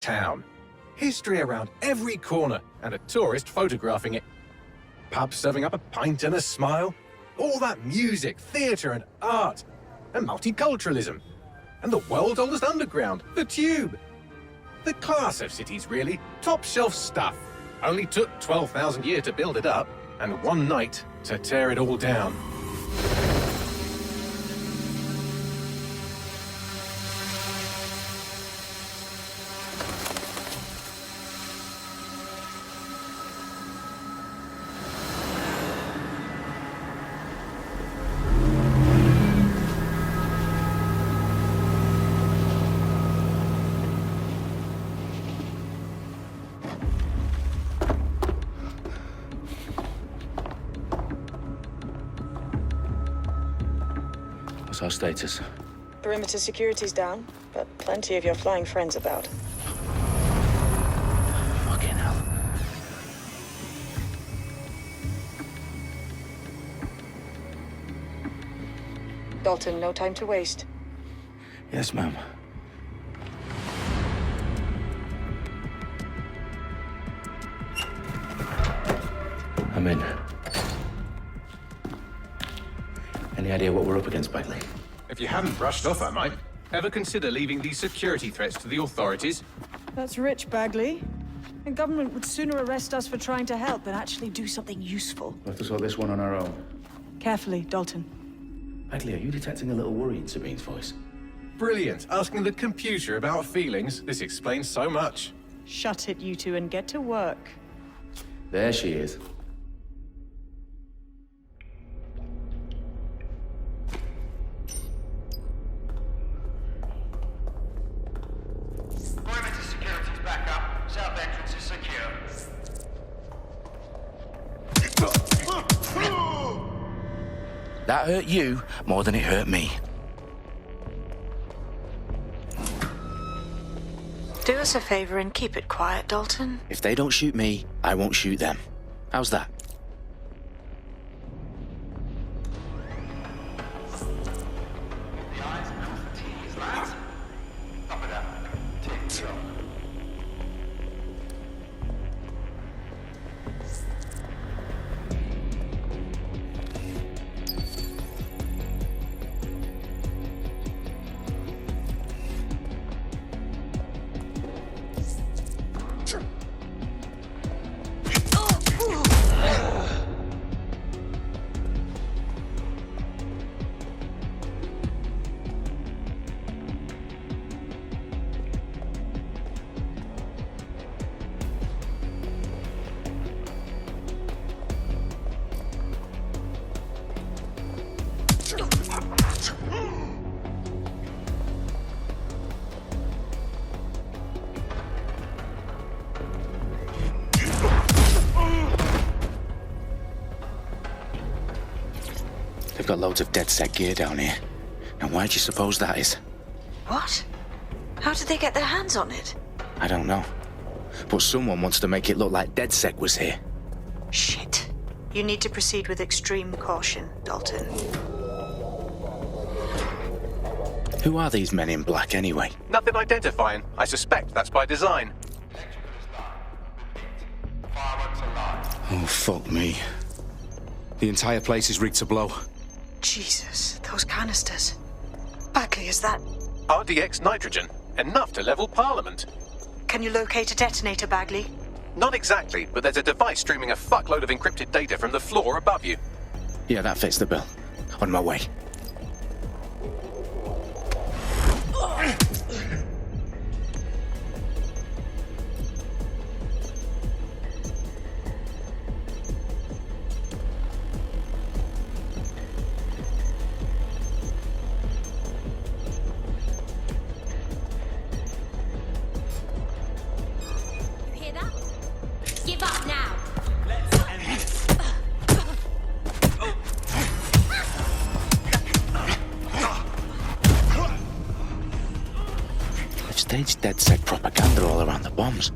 town. History around every corner, and a tourist photographing it. Pubs serving up a pint and a smile. All that music, theatre and art. And multiculturalism. And the world's oldest underground, the Tube. The class of cities, really. Top shelf stuff. Only took 12,000 years to build it up, and one night to tear it all down. What's our status? Perimeter security's down, but plenty of your flying friends about. Fucking hell. Dalton, no time to waste. Yes, ma'am. I'm in. Any idea what we're up against, Bagley? If you hadn't brushed off, I might. Ever consider leaving these security threats to the authorities? That's rich, Bagley. The government would sooner arrest us for trying to help than actually do something useful. We'll have to sort this one on our own. Carefully, Dalton. Bagley, are you detecting a little worry in Sabine's voice? Brilliant. Asking the computer about feelings. This explains so much. Shut it, you two, and get to work. There she is. Perimeter security's back up. South entrance is secure. That hurt you more than it hurt me. Do us a favor and keep it quiet, Dalton. If they don't shoot me, I won't shoot them. How's that? The I's cross the T's, lads. Copy that. Take it on. They've got loads of DedSec gear down here. Now why do you suppose that is? What? How did they get their hands on it? I don't know. But someone wants to make it look like DedSec was here. Shit. You need to proceed with extreme caution, Dalton. Who are these men in black anyway? Nothing identifying. I suspect that's by design. Fireworks alive. Oh, fuck me. The entire place is rigged to blow. Jesus, those canisters. Bagley, is that... RDX nitrogen. Enough to level Parliament. Can you locate a detonator, Bagley? Not exactly, but there's a device streaming a fuckload of encrypted data from the floor above you. Yeah, that fits the bill. On my way. Hear that? Give up now. They've staged DedSec propaganda all around the bombs.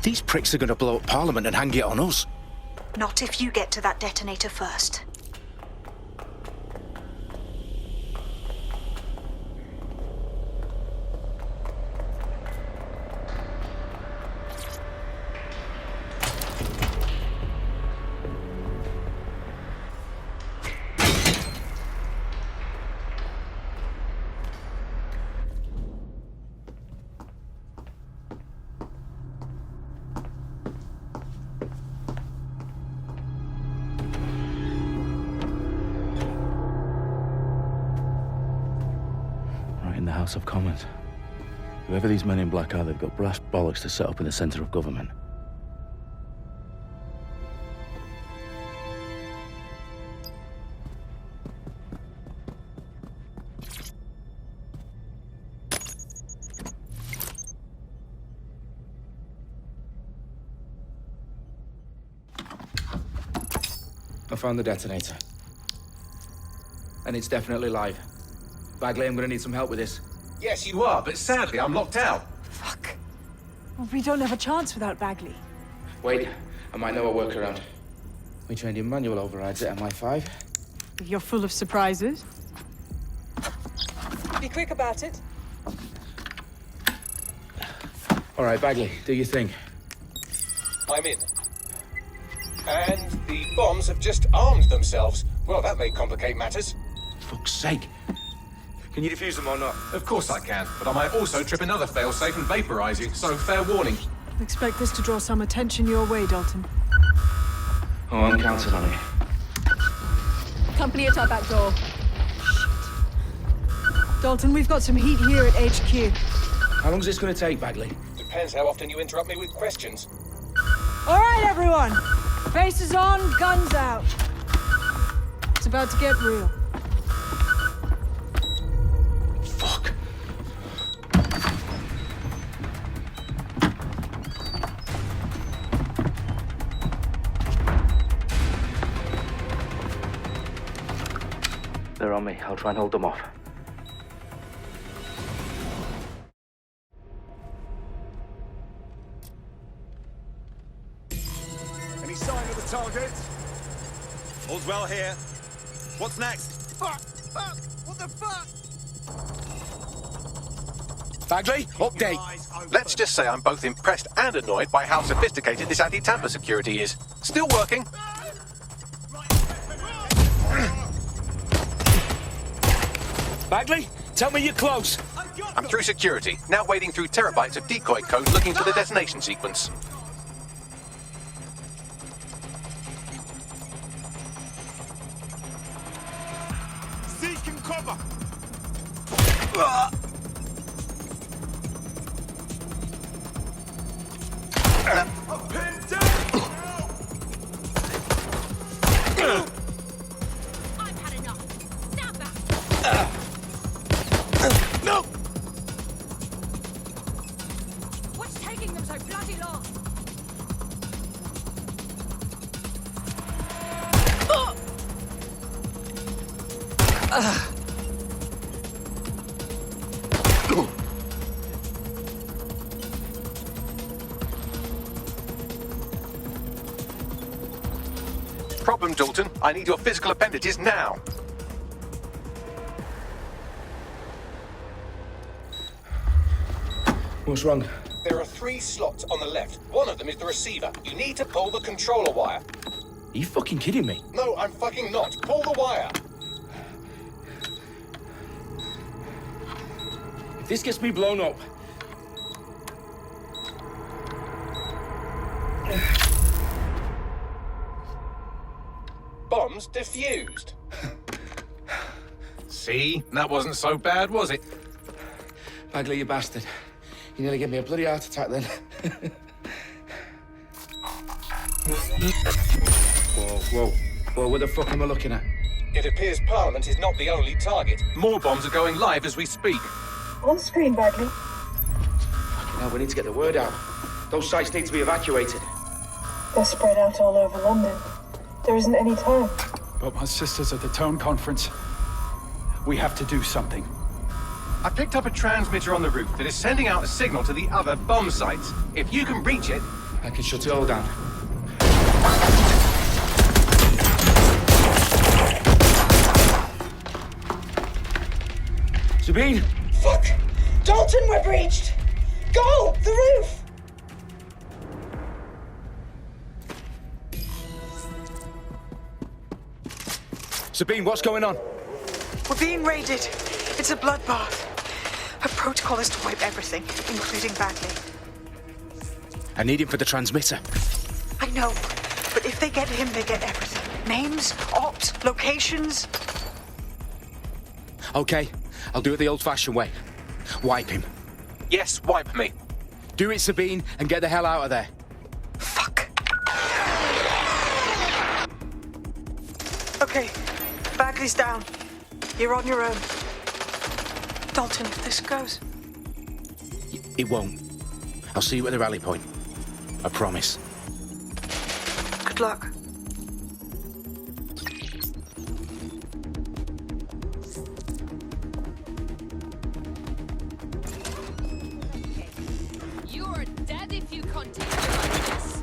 These pricks are going to blow up Parliament and hang it on us. Not if you get to that detonator first. House of Commons. Whoever these men in black are, they've got brass bollocks to set up in the centre of government. I found the detonator. And it's definitely live. Bagley, I'm gonna need some help with this. Yes, you are, but sadly, I'm locked out. Fuck. Well, we don't have a chance without Bagley. Wait, I might know a workaround. We trained in manual overrides at MI5. You're full of surprises. Be quick about it. All right, Bagley, do your thing. I'm in. And the bombs have just armed themselves. Well, that may complicate matters. Fuck's sake. Can you defuse them or not? Of course I can, but I might also trip another failsafe and vaporize you, so fair warning. Expect this to draw some attention your way, Dalton. Oh, I'm counting on it. Company at our back door. Dalton, we've got some heat here at HQ. How long's this gonna take, Bagley? Depends how often you interrupt me with questions. All right, everyone. Faces on, guns out. It's about to get real. Fuck. They're on me. I'll try and hold them off. Any sign of the target? All's well here. What's next? Fuck! Fuck! What the fuck? Bagley, update. Let's just say I'm both impressed and annoyed by how sophisticated this anti-tamper security is. Still working. Bagley, tell me you're close. I'm through security, now wading through terabytes of decoy code looking for the detonation sequence. Seeking cover! I'm pinned down! I've had enough. Stand back. No! What's taking them so bloody long? Problem, Dalton. I need your physical appendages now. What's wrong? There are 3 slots on the left. One of them is the receiver. You need to pull the controller wire. Are you fucking kidding me? No, I'm fucking not. Pull the wire. If this gets me blown up... Bombs defused. See? That wasn't so bad, was it? Bagley, you bastard. You nearly gave me a bloody heart attack then. Whoa, what the fuck am I looking at? It appears Parliament is not the only target. More bombs are going live as we speak. On screen, Bagley. Now we need to get the word out. Those sites need to be evacuated. They're spread out all over London. There isn't any time. But my sister's at the town conference. We have to do something. I picked up a transmitter on the roof that is sending out a signal to the other bomb sites. If you can reach it... I can shut it all down. Sabine! Fuck! Dalton, we're breached! Go! The roof! Sabine, what's going on? We're being raided. It's a bloodbath. Her protocol is to wipe everything, including Bagley. I need him for the transmitter. I know, but if they get him, they get everything. Names, ops, locations. Okay, I'll do it the old-fashioned way. Wipe him. Yes, wipe me. Do it, Sabine, and get the hell out of there. Fuck. Okay, Bagley's down. You're on your own. Dalton, if this goes... It won't. I'll see you at the rally point. I promise. Good luck. You're dead if you continue like this.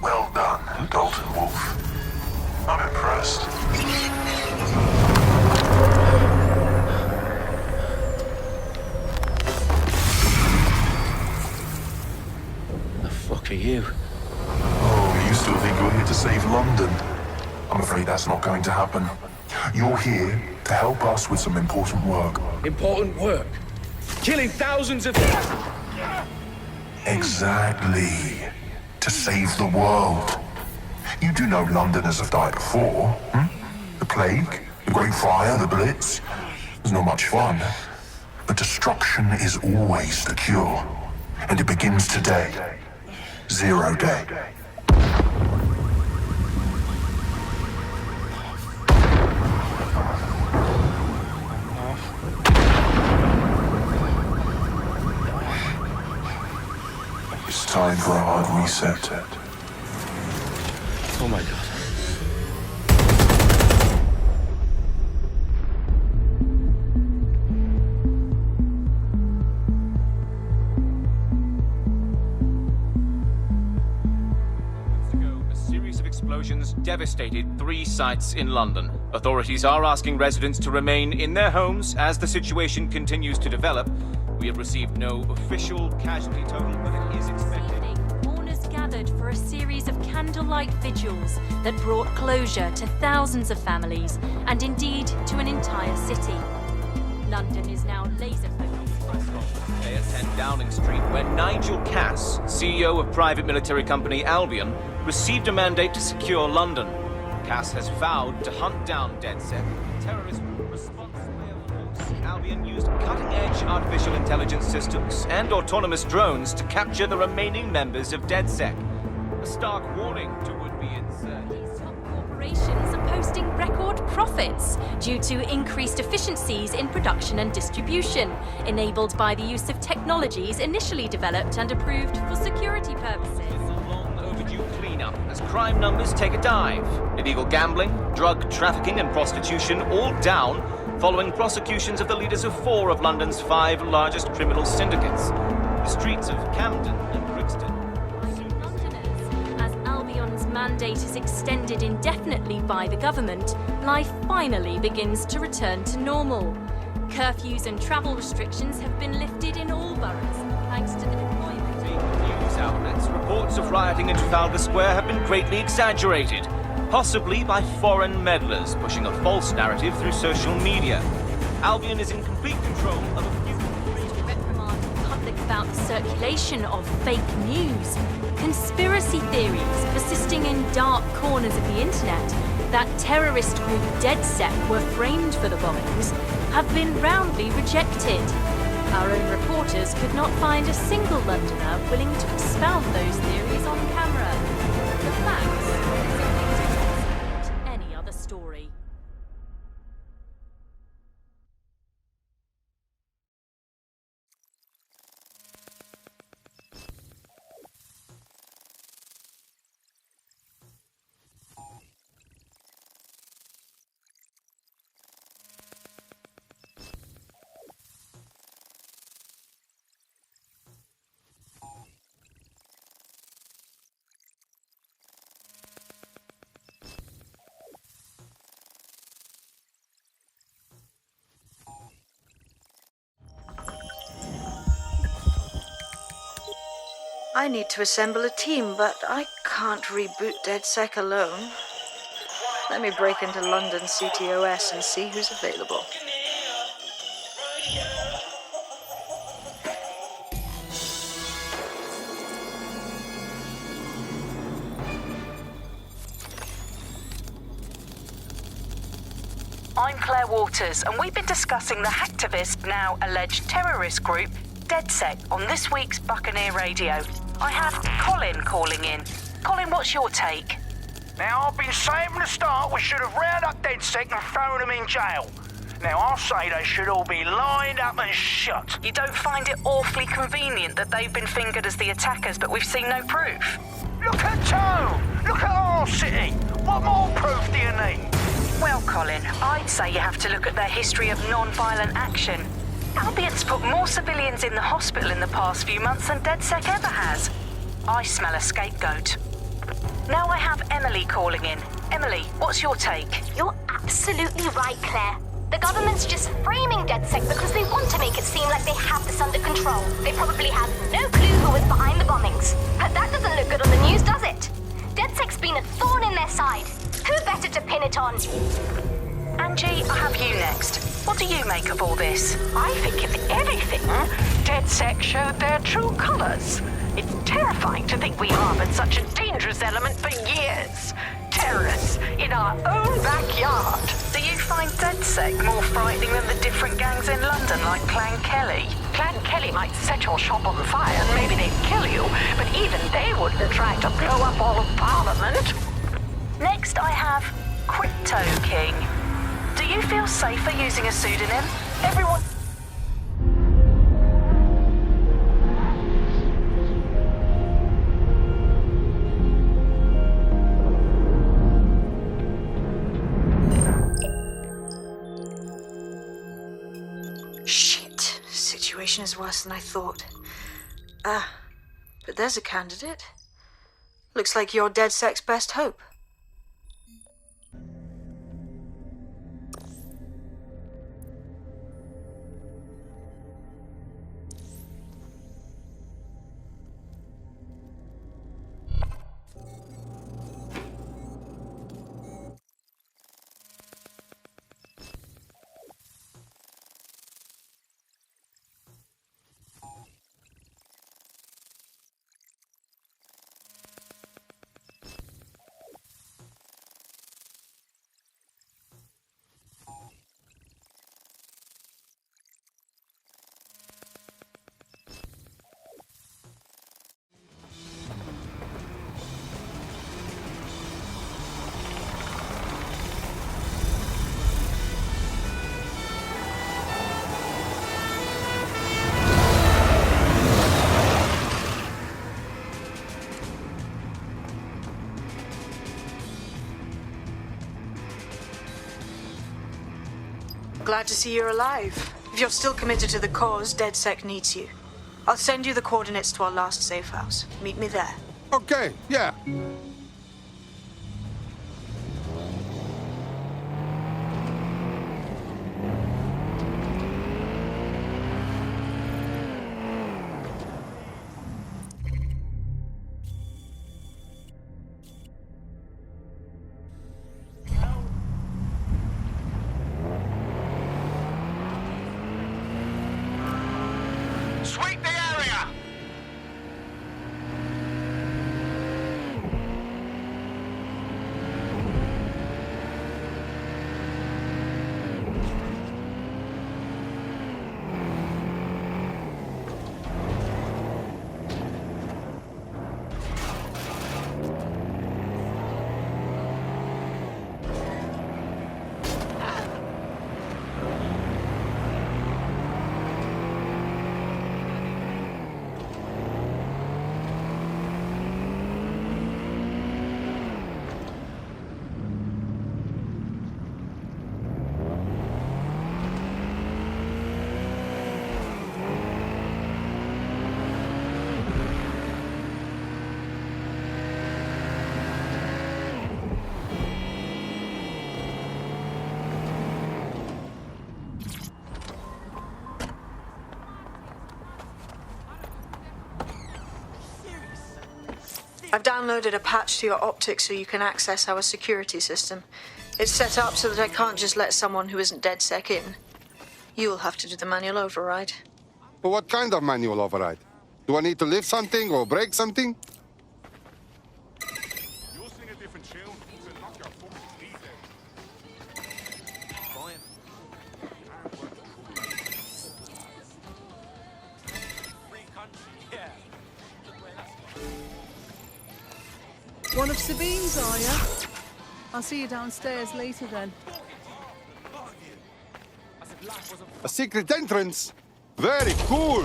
Well done, Dalton Wolfe. I'm impressed. The fuck are you? Oh, you still think you're here to save London? I'm afraid that's not going to happen. You're here to help us with some important work. Important work. Killing thousands of... Exactly. To save the world. You do know Londoners have died before, hmm? The plague, the Great Fire, the Blitz. It's not much fun. But destruction is always the cure. And it begins today. 0 day. It's time for a hard reset. Oh my god. A series of explosions devastated 3 sites in London. Authorities are asking residents to remain in their homes as the situation continues to develop. We have received no official casualty total, but it is expected. Mourners gathered for a series of candlelight vigils that brought closure to thousands of families and indeed to an entire city. London is now laser-focused. Today at 10 Downing Street, where Nigel Cass, CEO of private military company Albion, received a mandate to secure London. Cass has vowed to hunt down DedSec, terrorist response layer force. Albion used cutting-edge artificial intelligence systems and autonomous drones to capture the remaining members of DedSec. A stark warning to would-be insurgents. Top corporations are posting record profits due to increased efficiencies in production and distribution, enabled by the use of technologies initially developed and approved for security purposes. Cleanup as crime numbers take a dive. Illegal gambling, drug trafficking and prostitution all down following prosecutions of the leaders of 4 of London's 5 largest criminal syndicates. The streets of Camden and Brixton. Londoners, as Albion's mandate is extended indefinitely by the government, life finally begins to return to normal. Curfews and travel restrictions have been lifted in all boroughs, thanks to the deployment. News outlets, reports of rioting in Trafalgar Square have been greatly exaggerated, possibly by foreign meddlers pushing a false narrative through social media. Albion is in complete control of a few... Reprimand the public about the circulation of fake news, conspiracy theories persisting in dark corners of the internet that terrorist group DedSec were framed for the bombings have been roundly rejected. Our own reporters could not find a single Londoner willing to expound those theories on camera. The facts simply didn't support any other story. I need to assemble a team, but I can't reboot DedSec alone. Let me break into London CTOS and see who's available. I'm Claire Waters, and we've been discussing the hacktivist, now alleged terrorist group, DedSec, on this week's Buccaneer Radio. I have Colin calling in. Colin, what's your take? Now, I've been saying from the start we should have rounded up DedSec and thrown them in jail. Now, I'll say they should all be lined up and shot. You don't find it awfully convenient that they've been fingered as the attackers, but we've seen no proof? Look at Tone! Look at our city! What more proof do you need? Well, Colin, I'd say you have to look at their history of non-violent action. Albion's put more civilians in the hospital in the past few months than DedSec ever has. I smell a scapegoat. Now I have Emily calling in. Emily, what's your take? You're absolutely right, Claire. The government's just framing DedSec because they want to make it seem like they have this under control. They probably have no clue who was behind the bombings. But that doesn't look good on the news, does it? DedSec's been a thorn in their side. Who better to pin it on? Angie, I have you next. What do you make of all this? I think, if anything, DedSec showed their true colors. It's terrifying to think we harbored such a dangerous element for years. Terrorists in our own backyard. Do you find DedSec more frightening than the different gangs in London, like Clan Kelley? Clan Kelley might set your shop on fire and maybe they'd kill you, but even they wouldn't try to blow up all of Parliament. Next, I have Crypto King. Do you feel safer using a pseudonym? Everyone... Shit. Situation is worse than I thought. But there's a candidate. Looks like you're DedSec's best hope. Glad to see you're alive. If you're still committed to the cause, DedSec needs you. I'll send you the coordinates to our last safe house. Meet me there. Okay, yeah. Sweep the area! I've downloaded a patch to your optics so you can access our security system. It's set up so that I can't just let someone who isn't DedSec in. You'll have to do the manual override. But what kind of manual override? Do I need to lift something or break something? You'll sing a different tune, so knock your fucking teeth out. Fine. Free country, yeah. One of Sabine's, are you? I'll see you downstairs later then. A secret entrance? Very cool!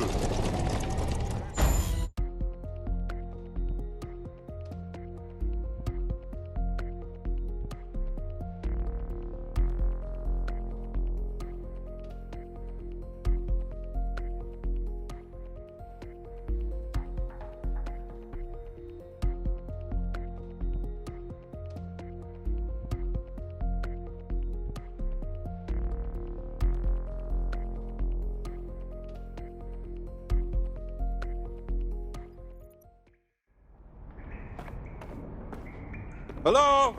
Hello?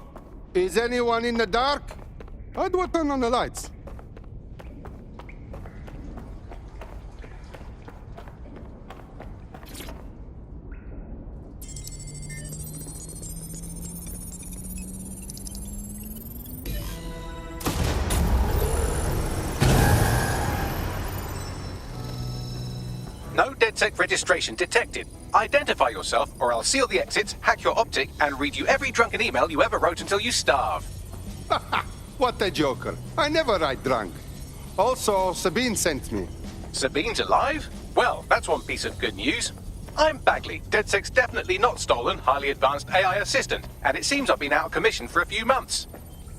Is anyone in the dark? How do I turn on the lights? No DedSec registration detected. Identify yourself, or I'll seal the exits, hack your optic, and read you every drunken email you ever wrote until you starve. What a joker. I never write drunk. Also, Sabine sent me. Sabine's alive? Well, that's one piece of good news. I'm Bagley, DedSec's definitely not stolen, highly advanced AI assistant, and it seems I've been out of commission for a few months.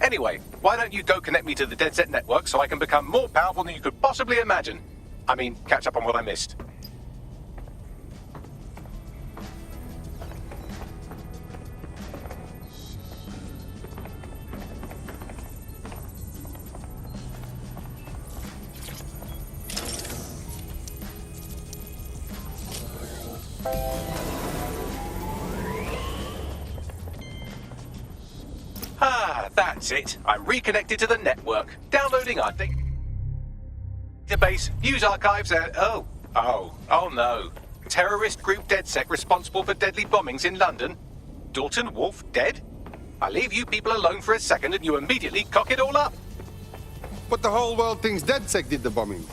Anyway, why don't you go connect me to the DedSec network so I can become more powerful than you could possibly imagine? I mean, catch up on what I missed. That's it. I'm reconnected to the network. Downloading our database, news archives, and... Oh no. Terrorist group DedSec responsible for deadly bombings in London? Dalton, Wolfe, dead? I leave you people alone for a second and you immediately cock it all up. But the whole world thinks DedSec did the bombing.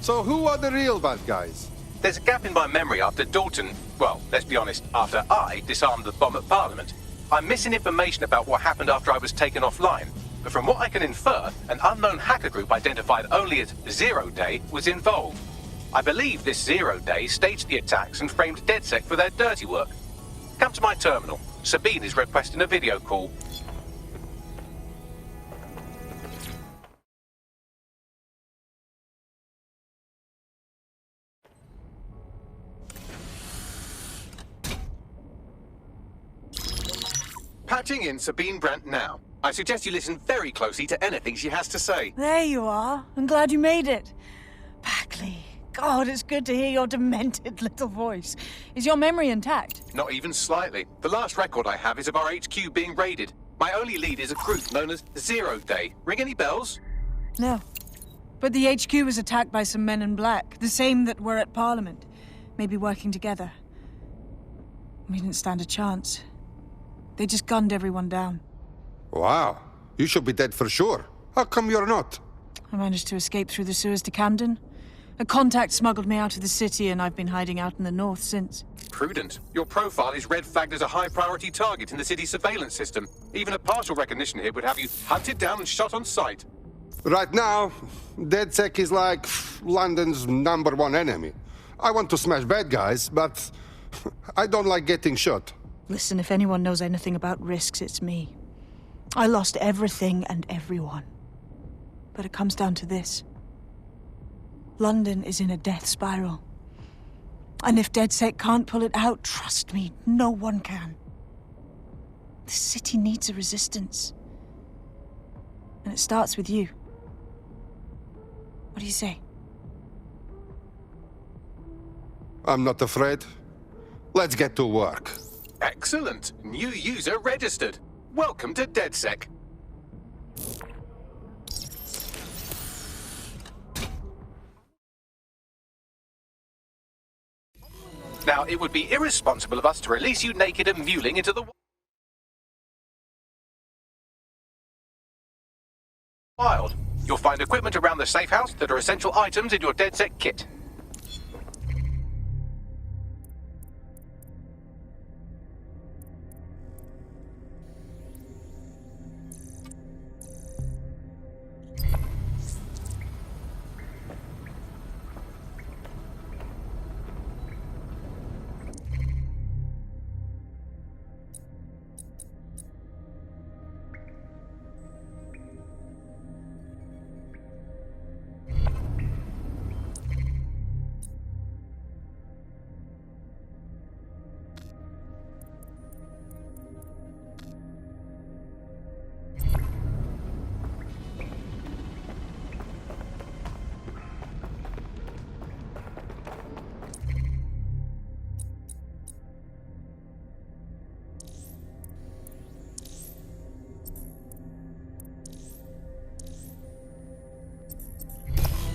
So who are the real bad guys? There's a gap in my memory after Dalton... Well, let's be honest, after I disarmed the bomb at Parliament. I'm missing information about what happened after I was taken offline, but from what I can infer, an unknown hacker group identified only as Zero Day was involved. I believe this Zero Day staged the attacks and framed DedSec for their dirty work. Come to my terminal. Sabine is requesting a video call. Patching in Sabine Brandt now. I suggest you listen very closely to anything she has to say. There you are. I'm glad you made it. Bagley. God, it's good to hear your demented little voice. Is your memory intact? Not even slightly. The last record I have is of our HQ being raided. My only lead is a group known as Zero Day. Ring any bells? No. But the HQ was attacked by some men in black, the same that were at Parliament. Maybe working together. We didn't stand a chance. They just gunned everyone down. Wow. You should be dead for sure. How come you're not? I managed to escape through the sewers to Camden. A contact smuggled me out of the city, and I've been hiding out in the north since. Prudent. Your profile is red flagged as a high-priority target in the city's surveillance system. Even a partial recognition here would have you hunted down and shot on sight. Right now, DedSec is like London's #1 enemy. I want to smash bad guys, but I don't like getting shot. Listen, if anyone knows anything about risks, it's me. I lost everything and everyone. But it comes down to this. London is in a death spiral. And if DedSec can't pull it out, trust me, no one can. The city needs a resistance. And it starts with you. What do you say? I'm not afraid. Let's get to work. Excellent. New user registered. Welcome to DedSec. Now, it would be irresponsible of us to release you naked and mewling into the wild. You'll find equipment around the safe house that are essential items in your DedSec kit.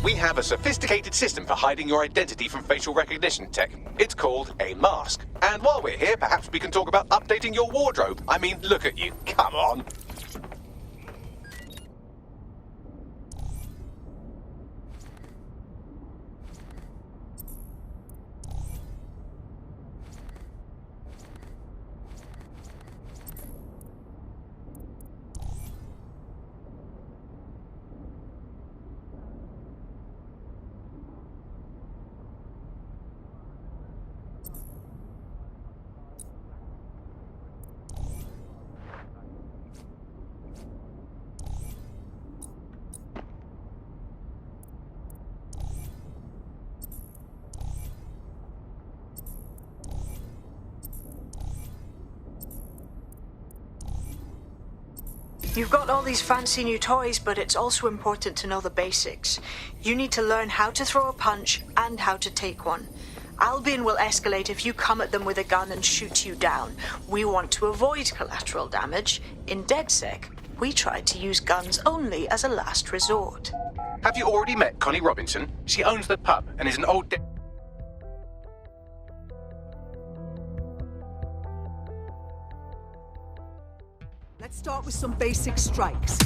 We have a sophisticated system for hiding your identity from facial recognition tech. It's called a mask. And while we're here, perhaps we can talk about updating your wardrobe. I mean, look at you. Come on. You've got all these fancy new toys, but it's also important to know the basics. You need to learn how to throw a punch and how to take one. Albion will escalate if you come at them with a gun and shoot you down. We want to avoid collateral damage. In DedSec, we try to use guns only as a last resort. Have you already met Connie Robinson? She owns the pub and is an old Let's start with some basic strikes.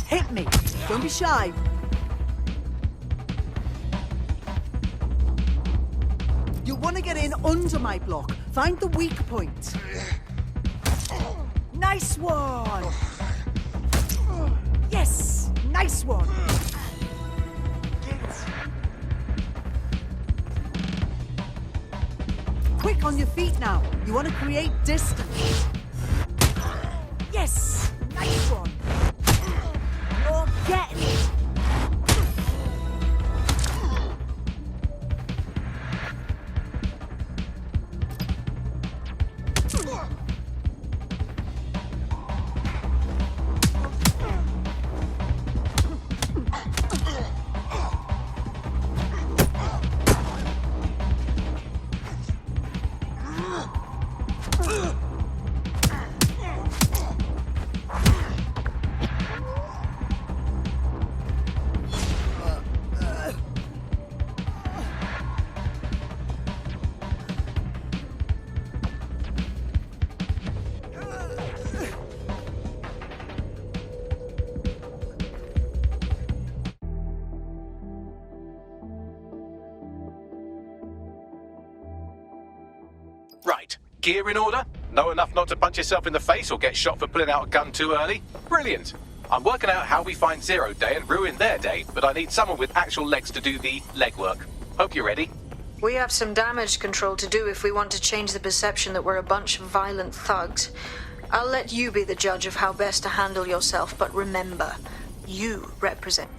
Hit me. Don't be shy. You'll want to get in under my block. Find the weak point. Nice one. Yes, nice one. Quick on your feet now. You want to create distance. Yes! Nice one! You're getting it! Right. Gear in order? Know enough not to punch yourself in the face or get shot for pulling out a gun too early? Brilliant. I'm working out how we find Zero Day and ruin their day, but I need someone with actual legs to do the legwork. Hope you're ready. We have some damage control to do if we want to change the perception that we're a bunch of violent thugs. I'll let you be the judge of how best to handle yourself, but remember, you represent...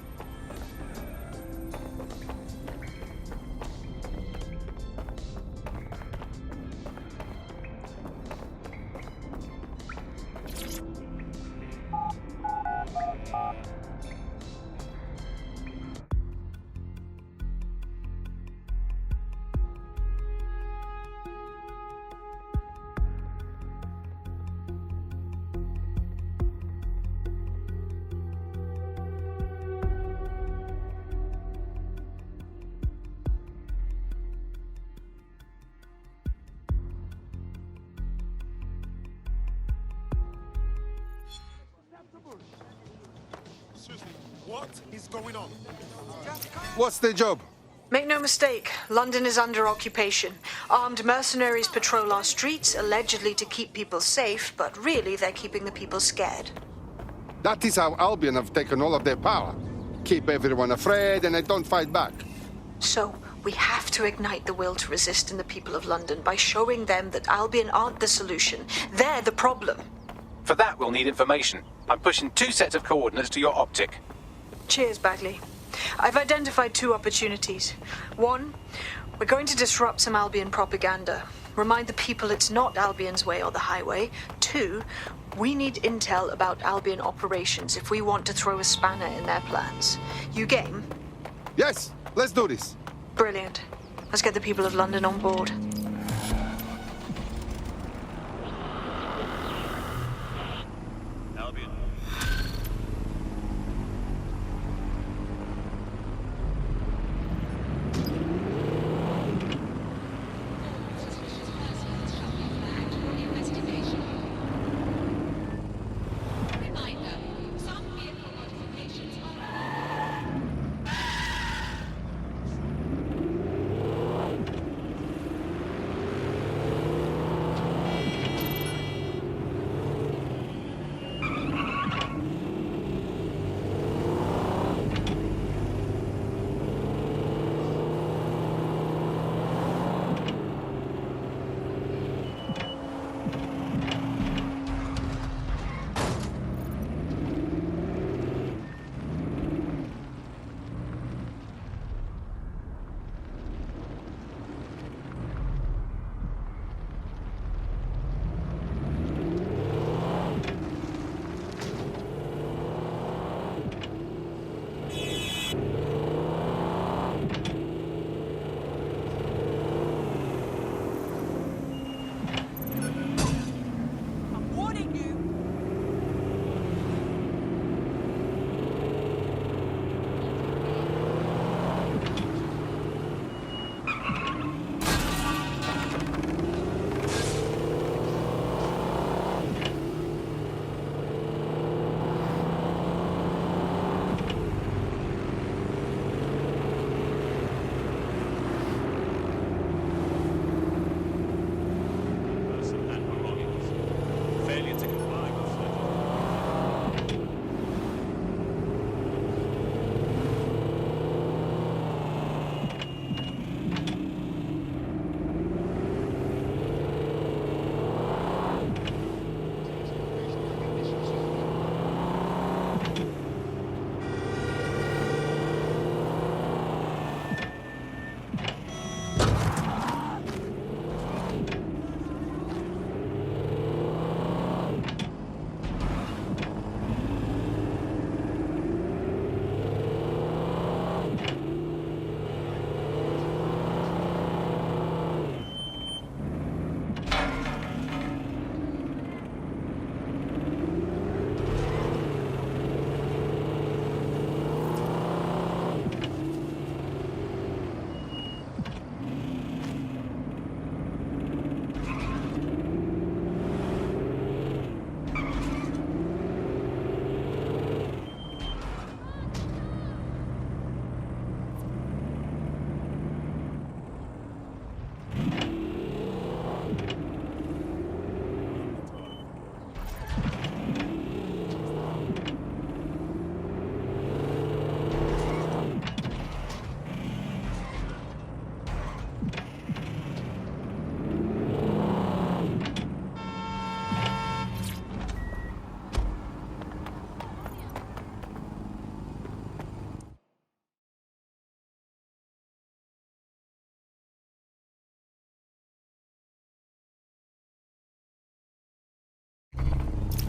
What is going on? What's the job? Make no mistake, London is under occupation. Armed mercenaries patrol our streets, allegedly to keep people safe, but really they're keeping the people scared. That is how Albion have taken all of their power. Keep everyone afraid and they don't fight back. So, we have to ignite the will to resist in the people of London by showing them that Albion aren't the solution. They're the problem. For that, we'll need information. I'm pushing 2 sets of coordinates to your optic. Cheers, Bagley. I've identified 2 opportunities. 1, we're going to disrupt some Albion propaganda. Remind the people it's not Albion's way or the highway. 2, we need intel about Albion operations if we want to throw a spanner in their plans. You game? Yes, let's do this. Brilliant. Let's get the people of London on board. Albion.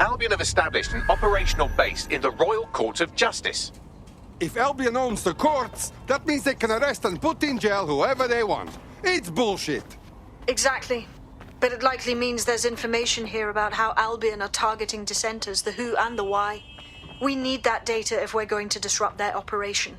Albion have established an operational base in the Royal Court of Justice. If Albion owns the courts, that means they can arrest and put in jail whoever they want. It's bullshit. Exactly. But it likely means there's information here about how Albion are targeting dissenters, the who and the why. We need that data if we're going to disrupt their operation.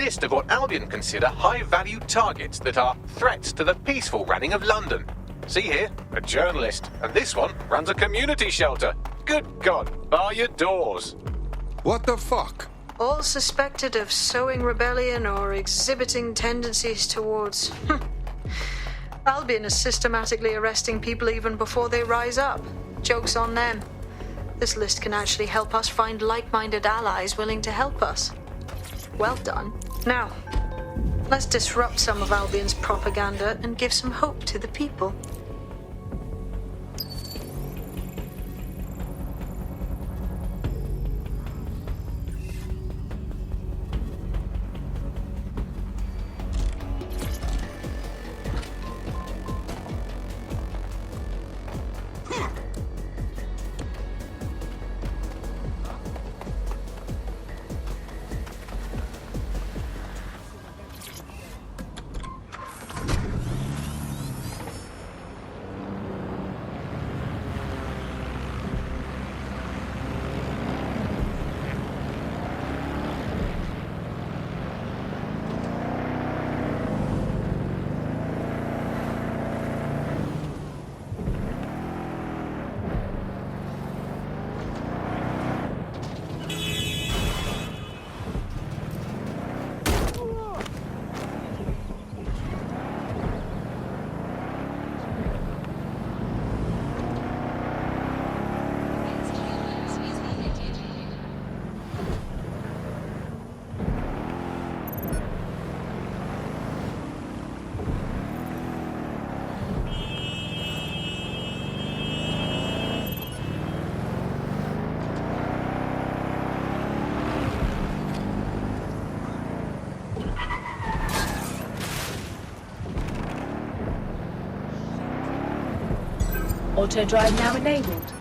list of what Albion consider high-value targets that are threats to the peaceful running of London. See here, a journalist, and this one runs a community shelter. Good God, bar your doors. What the fuck? All suspected of sowing rebellion or exhibiting tendencies towards... Albion is systematically arresting people even before they rise up. Joke's on them. This list can actually help us find like-minded allies willing to help us. Well done. Now, let's disrupt some of Albion's propaganda and give some hope to the people. Auto drive now enabled.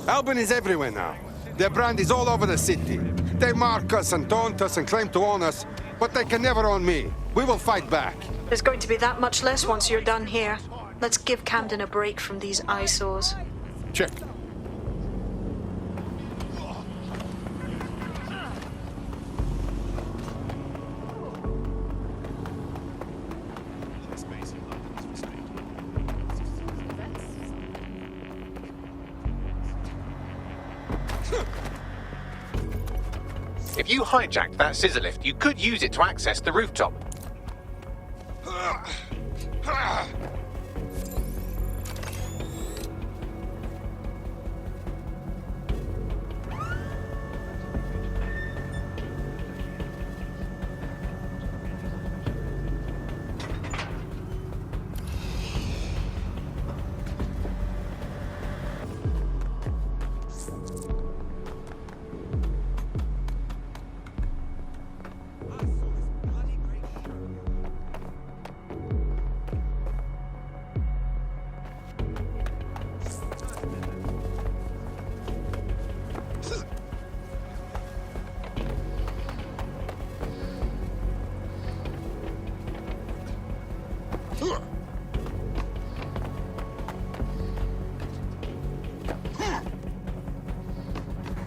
Albion is everywhere now. Their brand is all over the city. They mark us and taunt us and claim to own us, but they can never own me. We will fight back. There's going to be that much less once you're done here. Let's give Camden a break from these eyesores. Check. If you hijacked that scissor lift, you could use it to access the rooftop.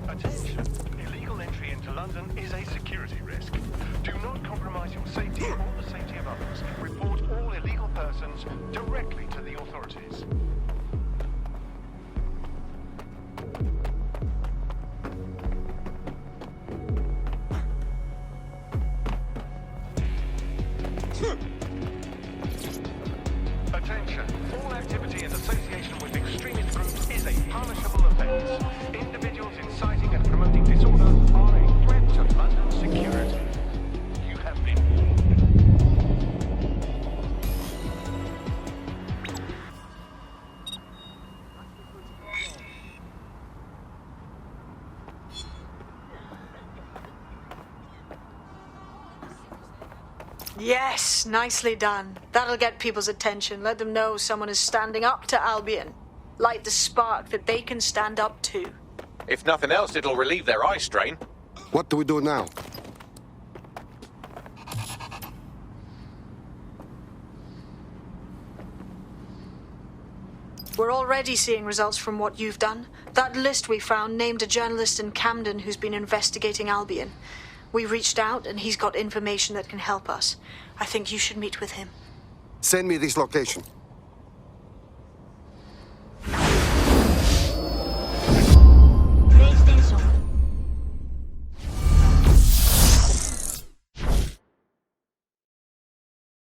Attention. Illegal entry into London is a security risk. Do not compromise your safety or the safety of others. Report all illegal persons directly to the authorities. Attention. All activity in association with extremist groups is a punishable offence. Individuals inciting and promoting disorder are a threat to London's security. You have been Yes, nicely done. That'll get people's attention. Let them know someone is standing up to Albion. Light the spark that they can stand up to. If nothing else, it'll relieve their eye strain. What do we do now? We're already seeing results from what you've done. That list we found named a journalist in Camden who's been investigating Albion. We reached out and he's got information that can help us. I think you should meet with him. Send me this location.